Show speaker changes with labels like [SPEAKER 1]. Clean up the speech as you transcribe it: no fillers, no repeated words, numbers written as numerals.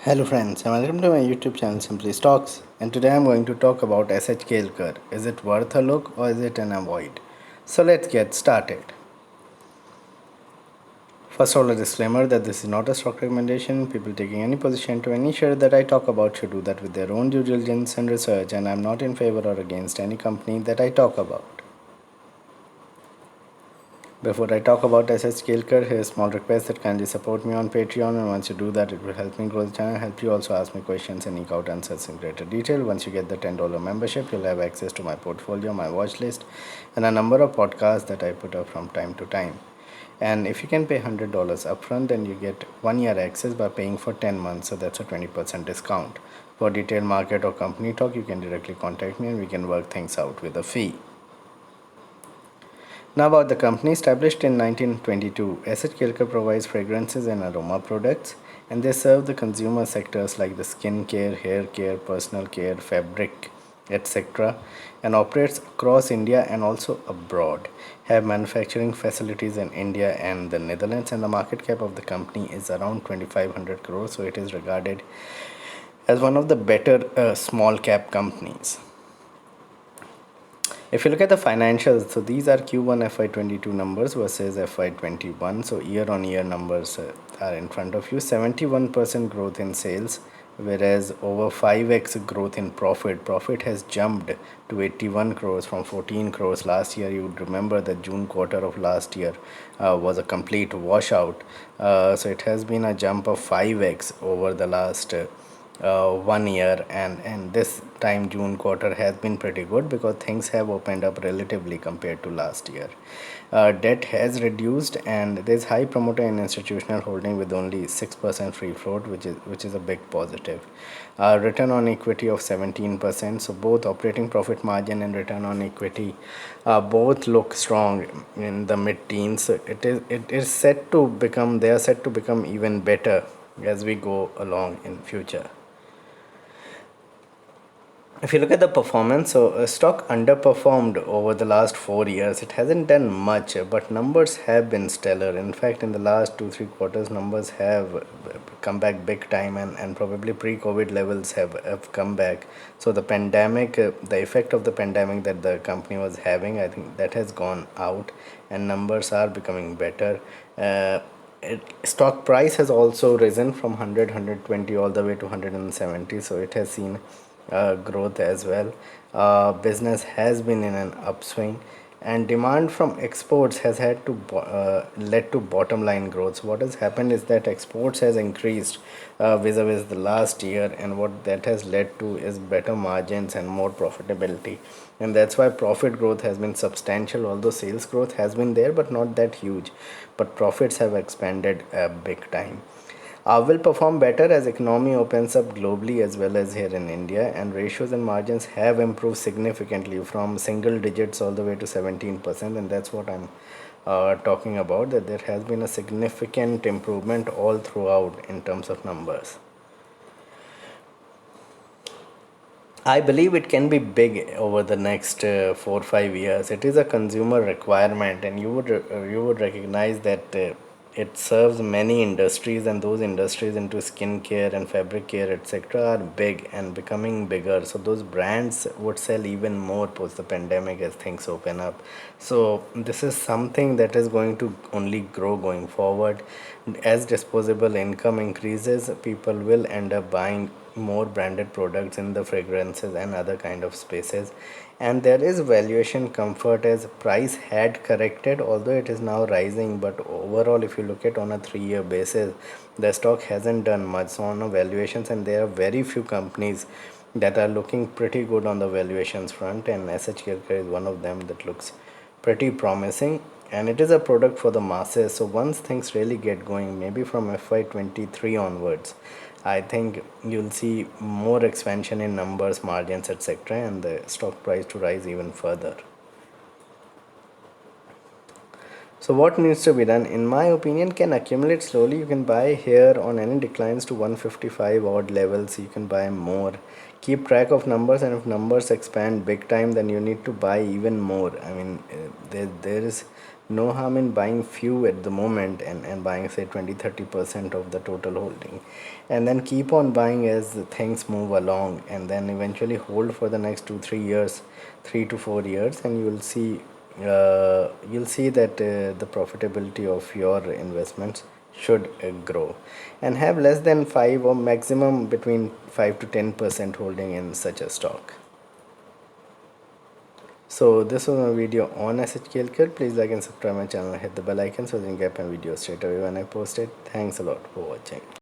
[SPEAKER 1] Hello friends and welcome to my YouTube channel Simply Stocks, and today I'm going to talk about H KELKAR. Is it worth a look or is it an avoid? So let's get started. First of all, a disclaimer that this is not a stock recommendation. People taking any position to any share that I talk about should do that with their own due diligence and research, and I'm not in favor or against any company that I talk about. Before I talk about SS Kelkar, here's a small request that kindly support me on Patreon, and once you do that, it will help me grow the channel, help you also ask me questions and eke out answers in greater detail. Once you get the $10 membership, you'll have access to my portfolio, my watch list, and a number of podcasts that I put up from time to time. And if you can pay $100 upfront, then you get 1 year access by paying for 10 months, so that's a 20% discount. For detailed market or company talk, you can directly contact me and we can work things out with a fee. Now about the company. Established in 1922, Acid Kelkar provides fragrances and aroma products, and they serve the consumer sectors like the skin care, hair care, personal care, fabric, etc., and operates across India and also abroad. Have manufacturing facilities in India and the Netherlands, and the market cap of the company is around 2500 crores, so it is regarded as one of the better small cap companies. If you look at the financials, so these are Q1 FY22 numbers versus FY21. So year on year numbers are in front of you. 71% growth in sales, whereas over 5x growth in profit. Profit has jumped to 81 crores from 14 crores last year. You would remember that June quarter of last year was a complete washout. So it has been a jump of 5x over the last 1 year, and this time June quarter has been pretty good because things have opened up relatively compared to last year. Debt has reduced, and there's high promoter and institutional holding with only 6% free float, which is a big positive. Return on equity of 17%, so both operating profit margin and return on equity both look strong in the mid-teens. It is set to become, they are set to become even better as we go along in future. If you look at the performance, so stock underperformed over the last 4 years. It hasn't done much, but numbers have been stellar. In fact, in the last 2-3 quarters, numbers have come back big time, and probably pre-COVID levels have come back. So the pandemic, the effect of the pandemic that the company was having, I think that has gone out, and numbers are becoming better. Stock price has also risen from 100 all the way to 170, so it has seen growth as well. Business has been in an upswing, and demand from exports has had to led to bottom line growth. So what has happened is that exports has increased vis-a-vis the last year, and what that has led to is better margins and more profitability, and that's why profit growth has been substantial. Although sales growth has been there but not that huge, but profits have expanded big time. Will perform better as economy opens up globally as well as here in India, and ratios and margins have improved significantly from single digits all the way to 17%, and that's what I'm talking about, that there has been a significant improvement all throughout in terms of numbers. I believe it can be big over the next 4 or 5 years. It is a consumer requirement, and you would recognize that it serves many industries, and those industries into skincare and fabric care, etc., are big and becoming bigger. So those brands would sell even more post the pandemic as things open up. So this is something that is going to only grow going forward. As disposable income increases, people will end up buying more branded products in the fragrances and other kind of spaces, and there is valuation comfort as price had corrected, although it is now rising. But overall, if you look at on a 3 year basis, the stock hasn't done much. So on a valuations, and there are very few companies that are looking pretty good on the valuations front, and SH Kelkar is one of them that looks pretty promising, and it is a product for the masses. So once things really get going, maybe from FY23 onwards, I think you'll see more expansion in numbers, margins, etc., and the stock price to rise even further. So what needs to be done, in my opinion, can accumulate slowly. You can buy here on any declines to 155 odd levels. You can buy more. Keep track of numbers, and if numbers expand big time, then you need to buy even more. I mean, there is no harm in buying few at the moment, and buying say 20-30% of the total holding, and then keep on buying as things move along, and then eventually hold for the next 2-3 years, 3 to 4 years, and you'll see that the profitability of your investments should grow, and have less than 5 or maximum between 5 to 10% holding in such a stock. So this was my video on H KELKAR. Please like and subscribe my channel, hit the bell icon so you can get my videos straight away when I post it. Thanks a lot for watching.